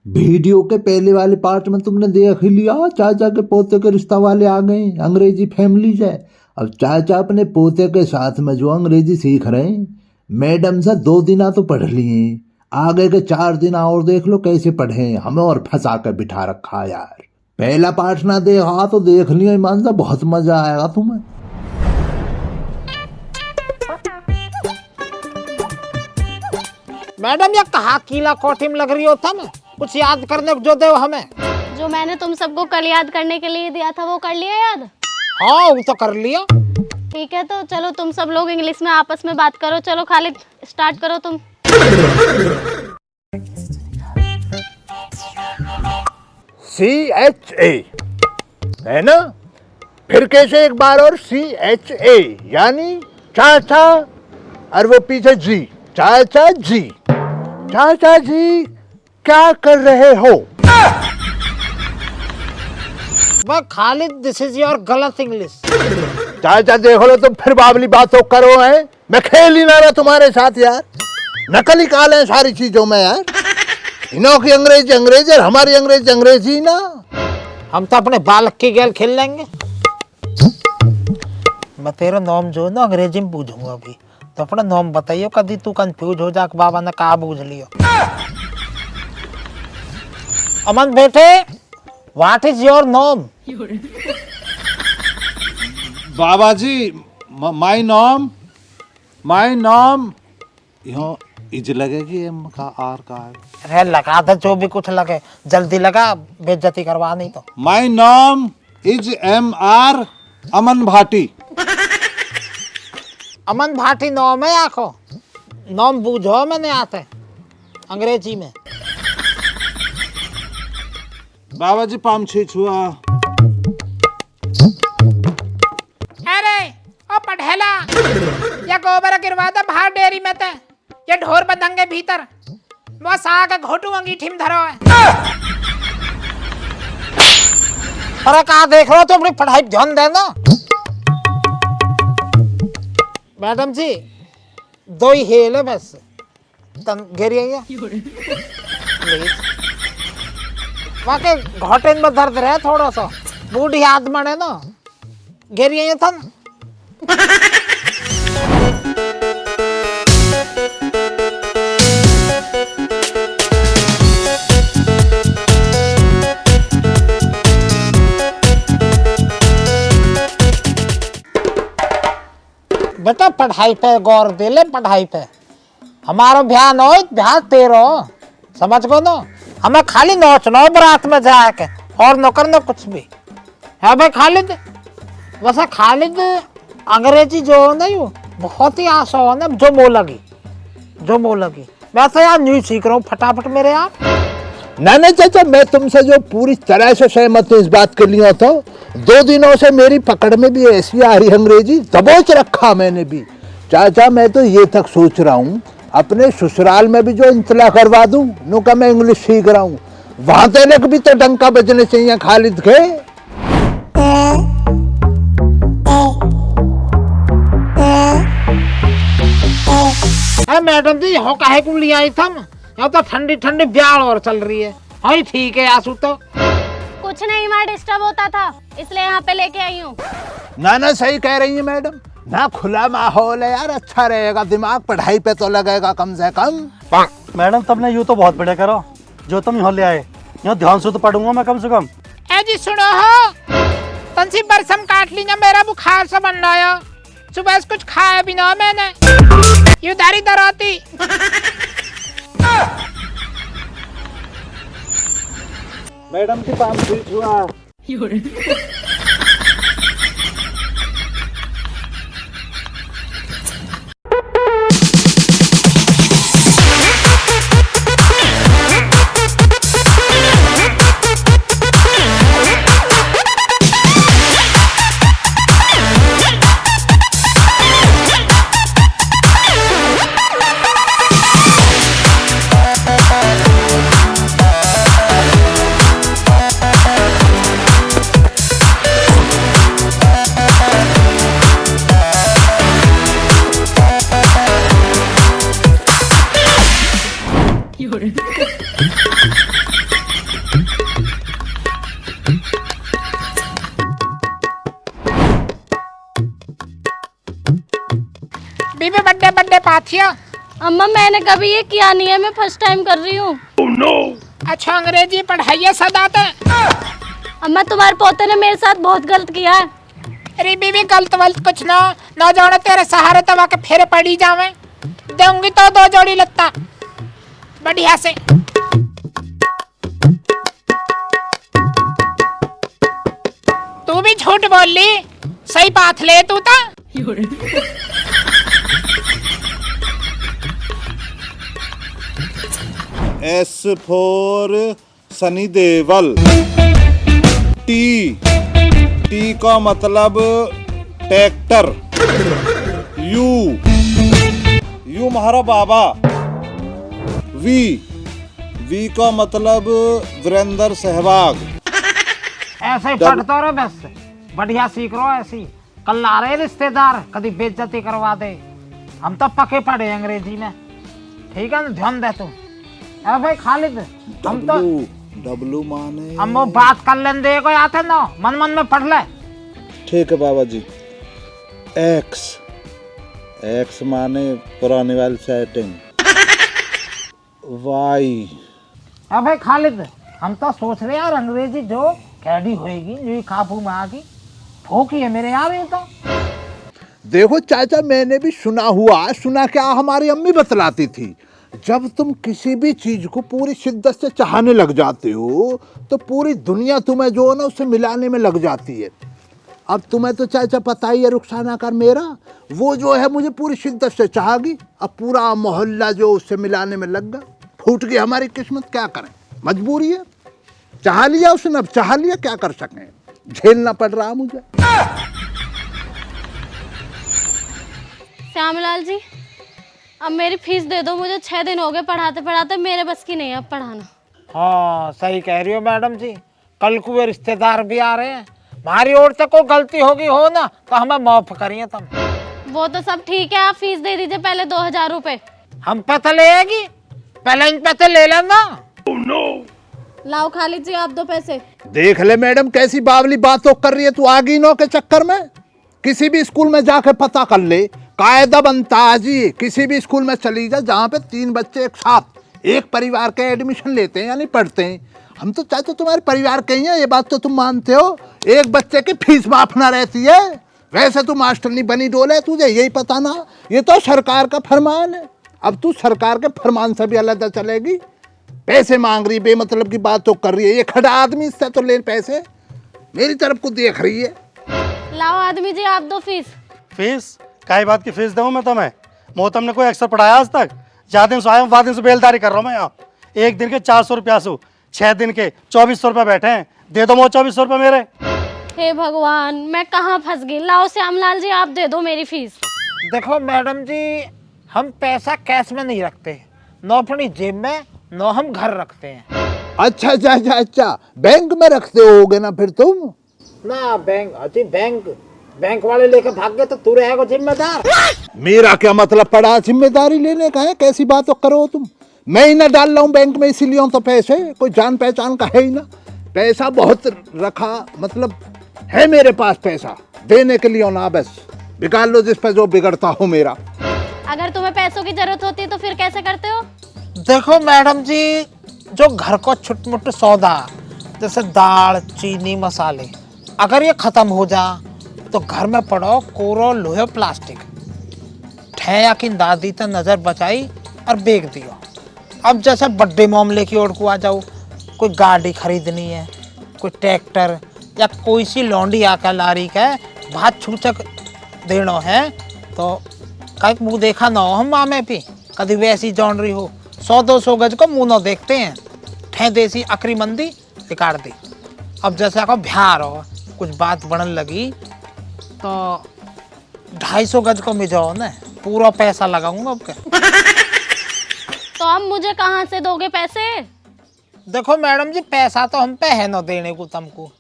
Video के पहले वाले पार्ट में तुमने देख ही लिया, चाचा के पोते के रिश्ता वाले आ गए अंग्रेजी फैमिली से। अब चाचा अपने पोते के साथ में जो अंग्रेजी सीख रहे हैं, मैडम से 2 दिन तो पढ़ लिए, आगे के 4 दिन और देख लो कैसे पढ़े। हमें और फंसा कर बिठा रखा यार। पहला पार्ट ना देखा तो देख लिया ईमान सा, बहुत मजा आएगा तुम्हें। मैडम ये कहा कीला कोठी में लग रही हो तुम, कुछ याद करने को जो दे हमें। जो मैंने तुम सबको कल याद करने के लिए दिया था वो कर लिया याद? हाँ वो तो कर लिया। ठीक है तो चलो तुम सब लोग इंग्लिश में आपस में बात करो। चलो खालिद स्टार्ट करो तुम। CHA है ना, फिर कैसे एक बार और CHA यानी चाचा, और वो पीछे जी, चाचा जी। चाचा जी क्या कर रहे हो? वह खालिद दिस इज योर गलत इंग्लिश। चाचा देख लो तुम फिर बाबली बातों करो है, मैं खेल ही ना रहा तुम्हारे साथ यार। नकल ही काल है सारी चीजों में यार। इनों की अंग्रेजी अंग्रेजी और हमारी अंग्रेजी अंग्रेजी ना। हम तो अपने बालक की गेल खेल लेंगे। मैं तेरा नाम जो है ना अंग्रेजी में पूछूंगा अभी, तो अपना नाम बताइयो, कभी तू कंफ्यूज हो जा बाबा ने कहा पूछ लियो। अमन बेटे व्हाट इज योर नाम? बाबा जी माय नाम यहाँ इज लगेगी एम का आर का। अरे लगा दे जो भी कुछ लगे, जल्दी लगा, बेइज्जती करवा नहीं तो। माय नाम इज MR अमन भाटी। अमन भाटी नाम है आखो, नाम बूझो मैंने आते अंग्रेजी में। बाबा जी पाम छी छुआ। अरे ओ पढ़ेला, या गोबर गिरवा दे बाहर डेयरी में ते, ये ढोर बदंगे भीतर वो साग घोटू अंगीठी में धरो है। अरे कहाँ देख रहे हो, तो अपनी पढ़ाई ध्यान देना। मैडम जी 2 ही हेल है बस, तन घेरी है प्लीज। वाके घोटे में दर्द रहे थोड़ा सा, बूढ़ी आदमी है ना, घेरी है था ना। बेटा पढ़ाई पे गौर दे ले, पढ़ाई पे हमारा ध्यान हो, ध्यान तेरो, समझ गो ना। हमें खाली नाचना बारात में जाके और न करना कुछ भी है भाई। खालिद वैसे खालिद अंग्रेजी जो नहीं वो बहुत ही आसान है, जो मो लगी। मैं तो यार न्यूज सीख रहा हूँ फटाफट मेरे यार। ना चाचा, मैं तुमसे जो पूरी तरह से सहमत हूँ इस बात के लिए। तो 2 दिनों से मेरी पकड़ में भी ऐसी आ रही अंग्रेजी, दबोच रखा मैंने भी। चाचा मैं तो ये तक सोच रहा हूँ अपने ससुराल में भी जो इंतला करवा दूं, नु का मैं इंग्लिश सीख रहा हूँ, वहां तक भी तो डंका बजने चाहिए खालिद के। मैडम जी हो काहे को लिया आई थम, यहाँ तो ठंडी ठंडी ब्याह और चल रही है। हाँ ठीक है आंसू तो कुछ नहीं, मैं डिस्टर्ब होता था इसलिए यहाँ पे लेके आई हूँ। ना सही कह रही है मैडम, ना खुला माहौल है यार, अच्छा रहेगा, दिमाग पढ़ाई पे तो लगेगा कम से कम। मैडम तुमने यूँ तो बहुत बढ़िया करो, जो तुम यहाँ ले आए, यहाँ ध्यान से तो पढ़ूंगा मैं कम से कम। ए जी सुनो हो, तंसी बरसम काट ली ना, मेरा बुखार सा बन रहा है, सुबह से कुछ खाया भी ना मैंने, यूं दारी दराती। मैडम की पाम छी छुआ। बात है? अम्मा मैंने कभी ये किया नहीं है, मैं फर्स्ट टाइम कर रही हूँ। अच्छा अंग्रेजी पढ़ाइए सदाते। अम्मा तुम्हारे पोते ने मेरे साथ बहुत गलत किया है। अरे बीबी गलत वलत कुछ ना जाने तेरे सहारे तब के फेरे पड़ी जावे। दूंगी तो 2 जोड़ी लत्ता बढ़िया से। तू भी झूठ बोल ली, सही बात ले तू तो। S for Sunny Deol. T का मतलब ट्रैक्टर। यू महारा बाबा। वी का मतलब वीरेंद्र सहवाग। ऐसे ही पढ़ते रहो बस, बढ़िया सीख रहो ऐसी। कल आ रहे रिश्तेदार, कभी बेइज्जती करवा दे। हम तो पके पड़े अंग्रेजी में, ठीक है ना, ध्यान दे तू। अरे भाई खालिद, हम तो डब्लू माने हम वो बात कर लेने दे को आते ना, मन मन में पढ़ ले। ठीक है बाबा जी। एक्स माने पुराने वाली सेटिंग। वाई। अरे भाई खालिद, हम तो सोच रहे यार अंग्रेजी जो कैडी होएगी, जो काबू में आगी ठोकी है मेरे यार। ये तो देखो चाचा, मैंने भी सुना क्या हमारी अम्मी बतलाती थी, जब तुम किसी भी चीज को पूरी शिद्दत से चाहने लग जाते हो तो पूरी दुनिया तुम्हें जो है ना उससे मिलाने में लग जाती है। अब तुम्हें तो चाचा पता ही है रुखसाना कर मेरा, वो जो है मुझे पूरी शिद्दत से चाहेगी, अब पूरा मोहल्ला जो उससे मिलाने में लग गया। फूट गई हमारी किस्मत, क्या करें, मजबूरी है। चाह लिया उसने, अब चाह लिया, क्या कर सकें, झेलना पड़ रहा मुझे। श्यामलाल जी, अब मेरी फीस दे दो, मुझे 6 दिन हो गए पढ़ाते पढ़ाते, मेरे बस की नहीं है अब पढ़ाना। हाँ सही कह रही हो मैडम जी, कल को वे रिश्तेदार भी आ रहे हैं, हमारी ओर से कोई गलती होगी हो ना तो हमें माफ करिए तुम। वो तो सब ठीक है, आप फीस दे दीजिए पहले 2000 रुपए। हम पैसे लेगी, पहले इन पैसे ले लेना। लाओ खालिद जी आप 2 पैसे। देख ले मैडम कैसी बावली बातों कर रही है तू, आगीनों के चक्कर में। किसी भी स्कूल में जाके पता कर ले, कायदा बनता है जी, किसी भी स्कूल में चली जा जहाँ पे 3 बच्चे एक साथ एक परिवार के एडमिशन लेते हैं यानी पढ़ते हैं। हम तो चाहते तुम्हारे परिवार के ही हैं, ये बात तो तुम मानते हो। एक बच्चे की फीस माफ ना रहती है, वैसे तू मास्टर नहीं बनी डोले, तुझे यही पता ना, ये तो सरकार का फरमान है। अब तू सरकार के फरमान से भी अलग चलेगी, पैसे मांग रही, बेमतलब की बात तो कर रही है। ये खड़ा आदमी इससे तो ले पैसे, मेरी तरफ को देख रही है। लाओ आदमी जी आप 2 फीस। फीस काई बात की फीस दूँ मैं तुम्हें? मोहतम ने कोई अक्सर पढ़ाया आज तक? ज्यादा दिन से आया हूँ, बाद दिन से बेलदारी कर रहा हूँ मैं यहाँ। 1 दिन के 400 रुपया सु, 6 दिन के 2400 रुपया बैठे हैं, दे दो 2400 रुपया मेरे। हे भगवान, मैं कहाँ फंस गई। लाओ श्यामलाल जी आप दे दो मेरी फीस। देखो मैडम जी, हम पैसा कैश में नहीं रखते, न अपनी जेब में, न हम घर रखते हैं। अच्छा अच्छा अच्छा अच्छा, बैंक में रखते होगे ना फिर तुम? ना बैंक, अजी बैंक वाले लेके भाग गए तो तू रहेगा जिम्मेदार। मेरा क्या मतलब पड़ा जिम्मेदारी लेने का है, कैसी बात तो करो तुम। मैं ही ना डाल रहा हूँ बैंक में, इसीलिए तो पैसे कोई जान पहचान का है ही ना। पैसा बहुत रखा, मतलब है मेरे पास पैसा देने के लिए ना, बस बिगाड़ लो जिस पे जो बिगड़ता हो मेरा। अगर तुम्हें पैसों की जरूरत होती है तो फिर कैसे करते हो? देखो मैडम जी, जो घर को छुटमुट सौदा जैसे दाल चीनी मसाले, अगर ये खत्म हो जा तो घर में पड़ो कोरो लोहे प्लास्टिक, ठैया की दादी तो नजर बचाई और बेच दियो। अब जैसे बर्थडे मामले की ओर को आ जाओ, कोई गाड़ी खरीदनी है, कोई ट्रैक्टर या कोई सी लौंडी आकर लारी का भात छूचक देना है तो कहीं मुँह देखा ना हो हम मामे पे, कभी वैसी जौनरी हो 100-200 गज को मुँह न देखते हैं, ठे देसी अकरी मंदी निकाल दी। अब जैसे आपको बिहार हो, कुछ बात बढ़ने लगी तो 250 गज को मिजाओ ना, पूरा पैसा लगाऊंगा अब क्या। तो अब मुझे कहाँ से दोगे पैसे? देखो मैडम जी, पैसा तो हम पे है ना देने को तुमको,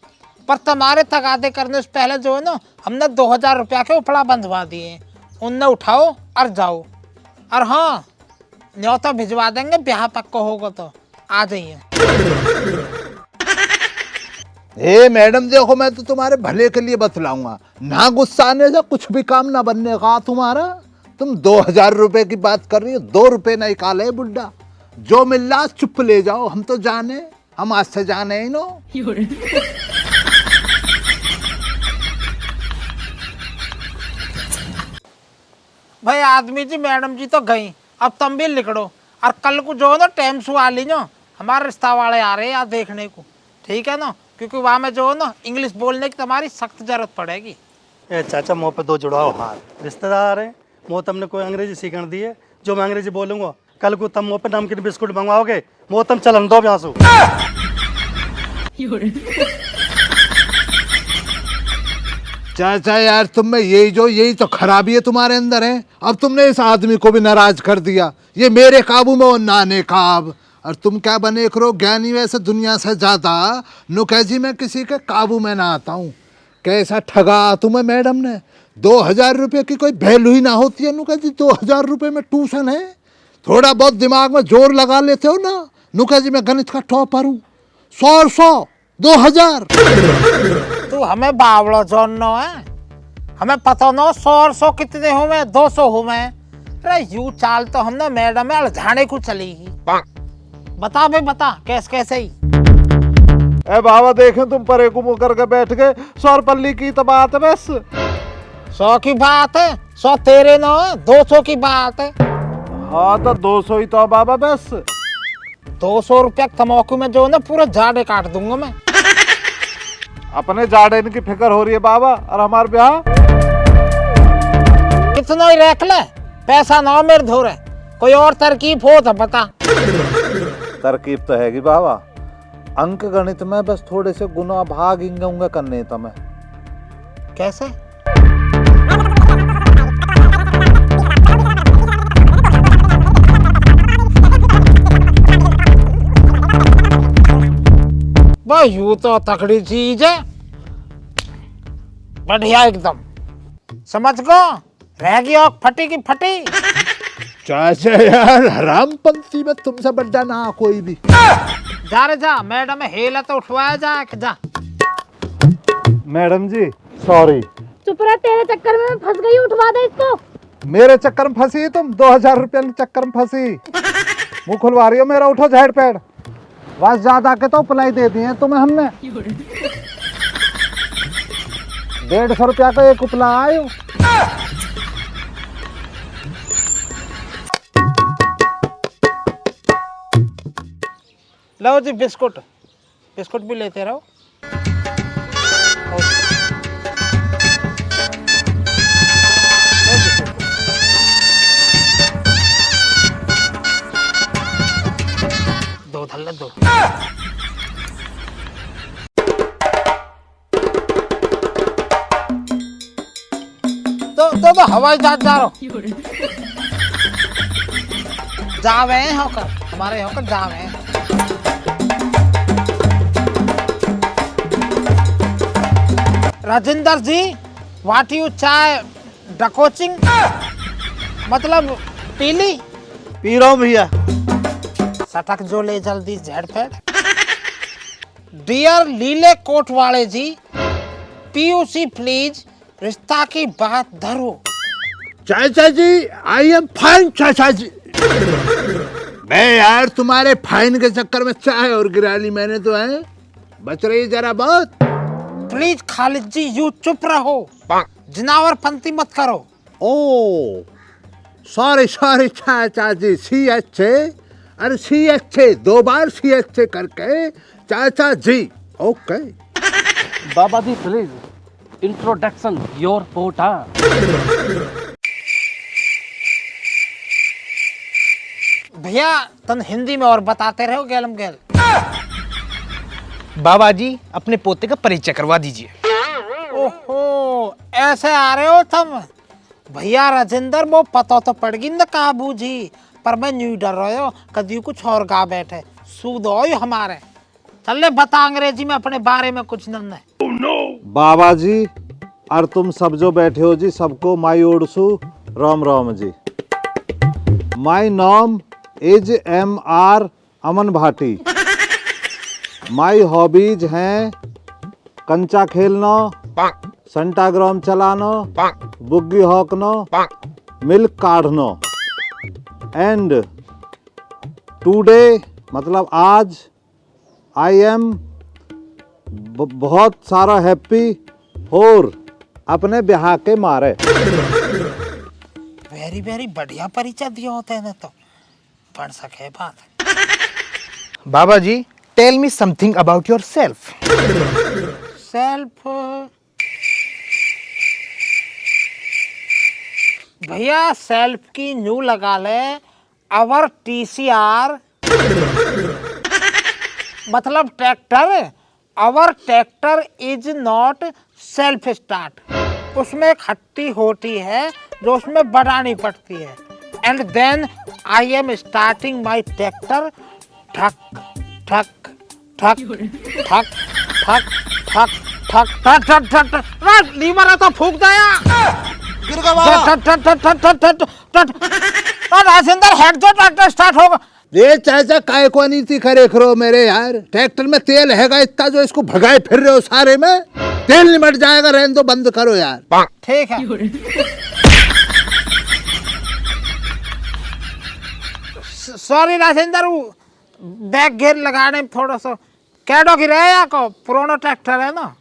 पर तुम्हारे तगादे करने से पहले जो है ना, हमने 2000 रुपया के उपड़ा बंधवा दिए, उनने उठाओ और जाओ। और हाँ, न्योता भिजवा देंगे, ब्याह पक्का होगा तो आ जाइए। ए मैडम देखो, मैं तो तुम्हारे भले के लिए बतलाऊंगा ना, गुस्सा आने से कुछ भी काम ना बनने का तुम्हारा। तुम 2000 रुपए की बात कर रही हो, 2 रुपए नहीं काले बुड्ढा, जो मिल रहा चुप ले जाओ, हम तो जाने, हम आज से जाने ही नो। भाई आदमी जी मैडम जी तो गई, अब तुम भी लिखड़ो और कल को जो है ना टाइम से आ लीजो, हमारे रिश्ता वाले आ रहे हैं यहाँ देखने को, ठीक है ना, क्योंकि वहाँ में जो है ना इंग्लिश बोलने की तुम्हारी सख्त जरूरत पड़ेगी। ए चाचा मुँह पे 2 जुड़ाओ हाथ, रिश्तेदार हैं, मुँह तुमने कोई अंग्रेजी सीखण दी है, जो मैं अंग्रेजी बोलूँगा कल को तुम मुँह पे नमकीन बिस्कुट मंगवाओगे, मुँह तुम चलन दो यहाँ से। चाचा यार तुम में यही तो खराबी है तुम्हारे अंदर है। अब तुमने इस आदमी को भी नाराज कर दिया, ये मेरे काबू में और नाने काब, और तुम क्या बने करो ज्ञानी, वैसे दुनिया से ज्यादा नुकै जी मैं किसी के काबू में ना आता हूँ। कैसा ठगा तुम्हें मैडम ने, 2000 रुपये की कोई वैल्यू ही ना होती है नुकै जी, 2000 रुपये में ट्यूशन है, थोड़ा बहुत दिमाग में जोर लगा लेते हो ना। नुकै जी मैं गणित का टॉपर हूँ, 100 2000। तू हमें बावड़ो जानना है, हमें पता ना 100 कितने हो मैं 200 हो मैं। अरे यू चाल तो हमने मैडम में अड़झाने को चलेगी। बता भाई बता कैसे ही। ए बाबा देखें तुम परे को मुँह करके बैठ गए, 100 पल्ली की तो बात है बस। 100 की बात है, 100 तेरे ना है, 200 की बात है। हाँ तो 200 ही तो बाबा बस। 200 रुपया तमाकू में जो है ना पूरा झाड़े काट दूंगा मैं। अपने जाड़े की फिक्र हो रही है बाबा, और हमारे ब्याह कितना ही रख ले, पैसा ना मेरे धोरे, कोई और तरकीब हो तो बता। तरकीब तो हैगी बाबा, अंक गणित में बस थोड़े से गुना भाग इंगा करने तो मैं। कैसे? भाई यू तो तकड़ी चीज है, बढ़िया एकदम, समझ गो, रह गई और फटी की फटी। चाचा यार हरामपंथी में तुमसे बड्डा ना कोई भी। जा रे जा, मैडम हेला तो उठवाया जा। मैडम जी सॉरी। चुप रह, तेरे चक्कर में मैं फंस गई, उठवा दे इसको। मेरे चक्कर में फंसी तुम, 2000 रुपये के चक्कर में फंसी, मुंह खुलवा रही हो मेरा, उठो झाड़ पैड, बस ज्यादा के तो पलाई दे दी है तुम्हें हमने। 150 रुपया का एक उपला आयो। लो जी बिस्कुट भी लेते रहो। दो धल्ले दो। तो हवाई जहाज जा रहा हूँ, जावे हैं होकर, हमारे होकर जावे हैं। राजेंद्र जी, व्हाट यू चाय डकोचिंग, मतलब पीली? पी रहा हूँ भैया। सटक जो ले जल्दी झड़फेड़। डियर लीले कोट वाले जी, पीयूसी प्लीज, रिश्ता की बात धरो। चाचा जी आई एम फाइन चाचा जी। मैं यार तुम्हारे फाइन के चक्कर में चाय और गिरा ली मैंने तो, है बच रही जरा बहुत। प्लीज खालिद जी यू चुप रहो, जनावर पंती मत करो। ओ सॉरी चाचा जी, सी अच्छे, अरे सी अच्छे 2 बार सी अच्छे करके चाचा जी। ओके बाबा जी प्लीज इंट्रोडक्शन योर पोटा। भैया तन हिंदी में और बताते रहो गैलम गैल। बाबा जी अपने पोते का परिचय करवा दीजिए। ओहो ऐसे आ रहे हो तुम? भैया राजेंद्र वो पता तो पड़ गई न काबू जी, पर मैं न्यू डर रहे हो कभी कुछ और गा बैठे, सूद हो हमारे। चल बता अंग्रेजी में अपने बारे में कुछ न है। बाबा जी और तुम सब जो बैठे हो जी, सबको माई ओडसू राम राम जी। माई नाम is MR Aman Bhati. My hobbies हैं कंचा खेलना, संटाग्राम चलाना, बुग्गी हॉकना, मिल्क काढ़नो। एंड टुडे मतलब आज आई एम बहुत सारा हैप्पी और अपने ब्याह के मारे। वेरी वेरी बढ़िया परिचय दिया होते हैं ना, तो पढ़ सके बात। बाबा जी, tell me something about yourself. Self भैया, सेल्फ की न्यू लगा ले, अवर TCR मतलब tractor. Our tractor is not self start. उसमें एक हट्टी होती है जो उसमें बढ़ानी पड़ती है। And then I am starting my tractor, ठक ठक ठक ठक ठक ठक ठक ठक ठक ठक ठक। लीवर है तो फूक दया। राजेंद्र हेड जो ट्रैक्टर स्टार्ट होगा। ये चाचा काय को नीति करे करो मेरे यार, ट्रैक्टर में तेल हैगा इतना जो इसको भगाए फिर रहे हो सारे में, तेल निमट जाएगा, रहने दो, बंद करो यार। ठीक है। सॉरी राजेंद्र, बैक गियर लगाने में थोड़ा सा कैडो गिरे या को पुराना ट्रैक्टर है ना।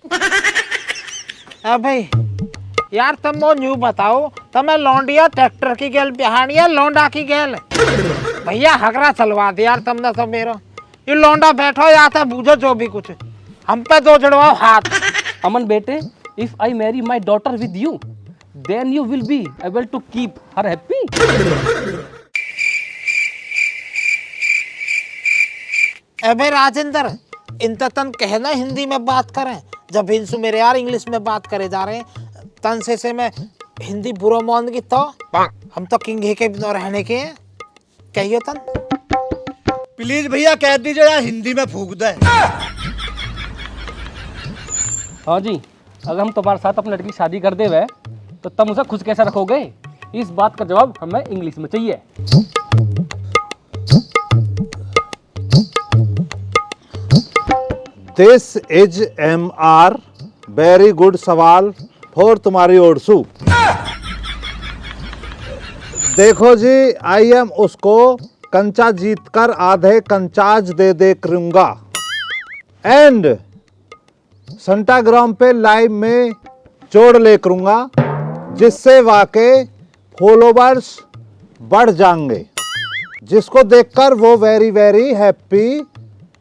अब भाई यार तुम वो न्यू बताओ, तुम्हें लौंडिया ट्रैक्टर की गेल बिहानी है लौंडा की गेल? भैया हगरा चलवा दे यार तुमने तो मेरा। ये लौंडा बैठो या तो बूझो जो भी कुछ, हम पे दो जड़वाओ हाथ। अमन बेटे, if I marry my daughter with you, then you will be able to keep her happy. अबे राजेंद्र, इन तन कहना हिंदी में बात करें, जब इनसे मेरे यार इंग्लिश में बात करे जा रहे हैं। तन से मैं हिंदी बुरा मान की तो हम तो किंग के बिना रहने के हैं। कहियो तन प्लीज भैया कह दीजिए यार, हिंदी में फूक दे। हाँ जी, अगर हम तुम्हारे साथ अपने लड़की की शादी कर दे वह, तो तुम उसे खुश कैसे रखोगे? इस बात का जवाब हमें इंग्लिश में चाहिए। This is MR very good सवाल फॉर तुम्हारी ओर सु। देखो जी, आई एम उसको कंचा जीत कर आधे कंचाज दे करूंगा। एंड संटाग्राम पे लाइव में जोड़ ले करूंगा, जिससे वाकई फॉलोवर्स बढ़ जाएंगे, जिसको देखकर वो वेरी वेरी हैप्पी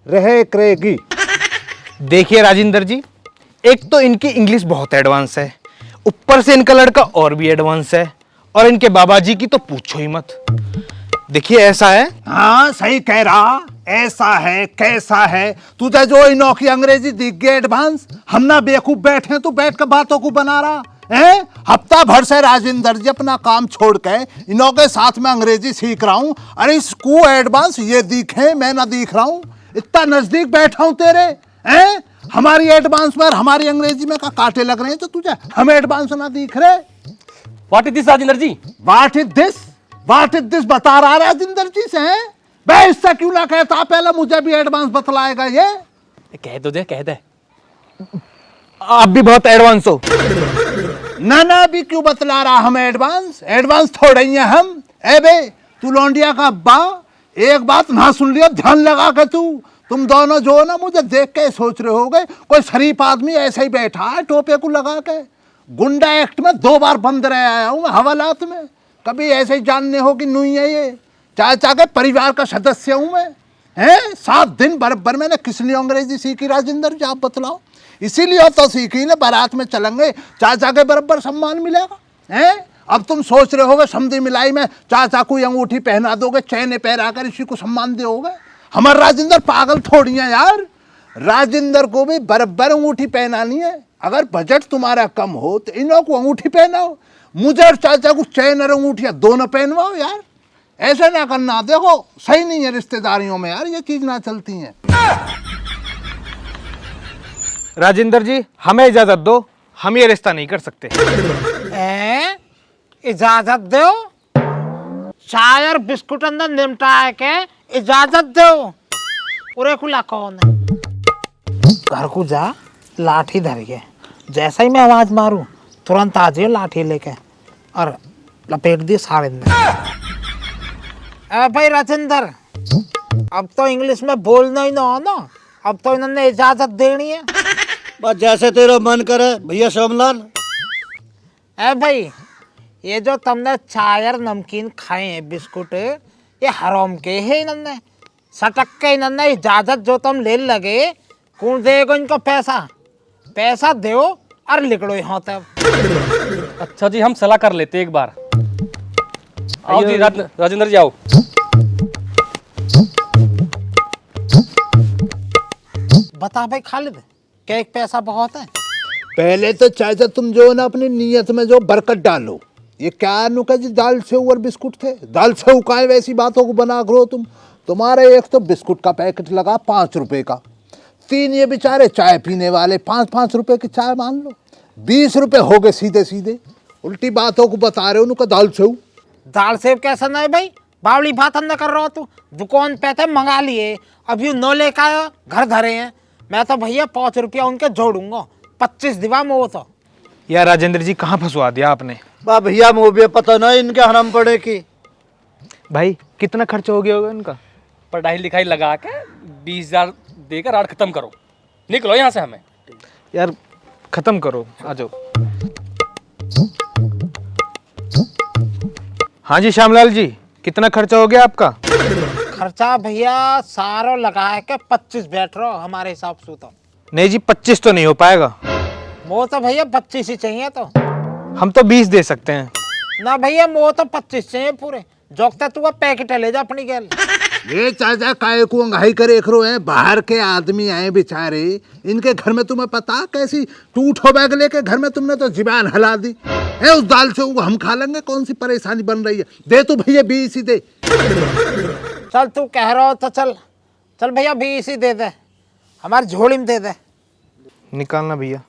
रहे करेगी। देखिए राजेंद्र जी, एक तो इनकी इंग्लिश बहुत एडवांस है, ऊपर से इनका लड़का और भी एडवांस है, और इनके बाबा जी की तो पूछो ही मत। देखिए ऐसा है। हाँ सही कह रहा, ऐसा है कैसा है, तुझे जो इनो की अंग्रेजी दिख गई एडवांस, हम ना बेवकूफ बैठे तू बैठ कर बातों को बना रहा है। हफ्ता भर से राजेंद्र जी अपना काम छोड़ के इनो के साथ में अंग्रेजी सीख रहा हूँ। अरे इसको एडवांस ये दिखे, मैं ना दिख रहा हूँ, इतना नजदीक बैठा हूँ तेरे हैं। हमारी एडवांस में हमारी अंग्रेजी में का कांटे लग रहे हैं, तो तुझे हम एडवांस ना दिख रहे। What is this Rajendra ji? What is this, what is this बता रहा राजेंद्र जी से हैं। मैं इससे क्यों ना कहता, पहले मुझे भी एडवांस बतलाएगा ये। कह दो दे, कह दे। आप भी बहुत एडवांस हो। ना भी क्यों बतला रहा हमें एडवांस, एडवांस थोड़े ही हैं हम। ए बे तू लौंडिया का अब्बा, एक बात ना सुन लिया ध्यान लगा के तुम दोनों जो है ना मुझे देख के सोच रहे होगे कोई शरीफ आदमी ऐसे ही बैठा है टोपे को लगा के। गुंडा एक्ट में 2 बार बंद रह आया हूँ मैं हवालात में, कभी ऐसे ही जानने हो कि नहीं है ये चाचा के परिवार का सदस्य हूँ मैं। हैं 7 दिन बराबर मैंने किस लिए अंग्रेजी सीखी राजेंद्र जी आप बतलाओ। इसीलिए तो सीखी ना, बारात में चलेंगे चाचा के बराबर सम्मान मिलेगा। हैं अब तुम सोच रहे होगे समझी मिलाई में चाचा को अंगूठी पहना दोगे, चैने पहना कर इसी को सम्मान दोगे। हमारा राजेंद्र पागल थोड़ी है यार, राजेंद्र को भी बराबर अंगूठी पहनानी है। अगर बजट तुम्हारा कम हो तो इन्हों को अंगूठी पहनाओ, मुझे और चाचा को चैन और अंगूठियां दोनों पहनवाओ यार। ऐसा ना करना, देखो सही नहीं है रिश्तेदारियों में यार, ये चीज ना चलती है। राजेंद्र जी हमें इजाजत दो, हम ये रिश्ता नहीं कर सकते। इजाजत दो, चाय और बिस्कुट अंदर निमटा के इजाजत दो। पूरे खुला कौन है? घर को जा, लाठी धर के, जैसा ही मैं आवाज मारूं तुरंत आ जाइए लाठी लेके, और लपेट दिए सारे ने। भाई राजेंद्र, अब तो इंग्लिश में बोलना ही ना हो ना, अब तो इन्होंने इजाजत देनी है। बस जैसे तेरा मन करे भैया श्यामलाल। भाई ये जो तुमने चाय और नमकीन खाए हैं बिस्कुट, ये हराम के है। इन्होंने सटक के इन्होंने इजाजत जो तुम ले लगे, कौन देगा इनको पैसा? पैसा दो और लिखड़ो यहाँ तक। अच्छा जी, हम सलाह कर लेते एक बार। आओ जी राजेंद्र जी, आओ। बता भाई खालिद, क्या एक पैसा बहुत है? पहले तो चाचा तुम जो है ना अपनी नीयत में जो बरकत डालो। ये क्या नुका जी, दाल सेव और बिस्कुट थे, दाल सेव का है, वैसी बातों को बना करो तुम। तुम्हारे एक तो बिस्कुट का पैकेट लगा 5 रुपए का, 3 ये बेचारे चाय पीने वाले 5-5 रुपए की चाय मान लो, 20 रुपए हो गए सीधे सीधे। उल्टी बातों को बता रहे हो उनका दाल सेव। दाल सेव कैसा नहीं भाई, बावली बात न कर रहा हो तू। दुकान पे थे मंगा लिए, अभी नौ लेकर आया, घर धरे हैं। मैं तो भैया 5 रुपया उनके जोड़ूंगा, 25 दिवा में वो तो। यार राजेंद्र जी, कहाँ फंसवा दिया आपने? बा भैया मुझे भी पता नहीं इनके हराम पड़े की। भाई कितना खर्च हो गया होगा इनका? पढ़ाई लिखाई लगा के 20,000 देकर आर्ट खत्म करो, निकलो यहाँ से। हमें यार खत्म करो, आ जाओ। हाँ जी श्यामलाल जी, कितना खर्चा हो गया आपका? खर्चा भैया सारो लगा के 25 बैठ रहो हमारे हिसाब से तो। नहीं जी, 25 तो नहीं हो पाएगा। वो तो भैया 25 ही चाहिए तो। हम तो 20 दे सकते हैं। ना भैया वो तो 25 चाहिए पूरे। जोकता तू पैकेट ले जा अपनी गैल। ये चाचा काय को अंगाई करे रहो है, बाहर के आदमी आए बेचारे, इनके घर में तुम्हें पता कैसी टूटो बैग लेके घर में तुमने तो जुबान हिला दी है। उस दाल से वो हम खा लेंगे, कौन सी परेशानी बन रही है। दे तू भैया 20 ही दे। चल तू कह रहा हो तो चल चल भैया 20 ही दे दे, हमारी झोली में दे दे। निकालना भैया।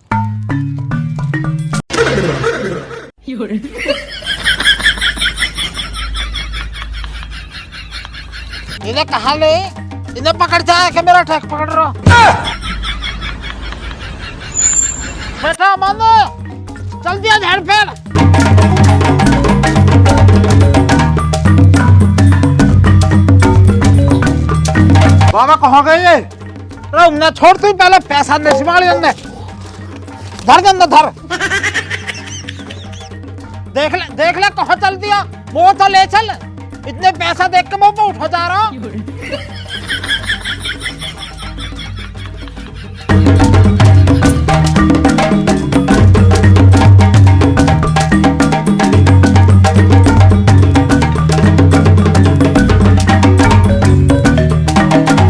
इन्हें कहा ले, इन्हें पकड़ जाए कि मेरा ठेक पकड़ रहा। बेटा मानो, चल दिया झाड़ पेड़। बाबा कहाँ गए ये? अरे उन्हें छोड़, तू पहले पैसा नहीं संभाली उन्हें। धर दे अंदर, धर। देख ले कहाँ चल दिया। वो तो ले चल, इतने पैसा देख के वो उठा जा रहा।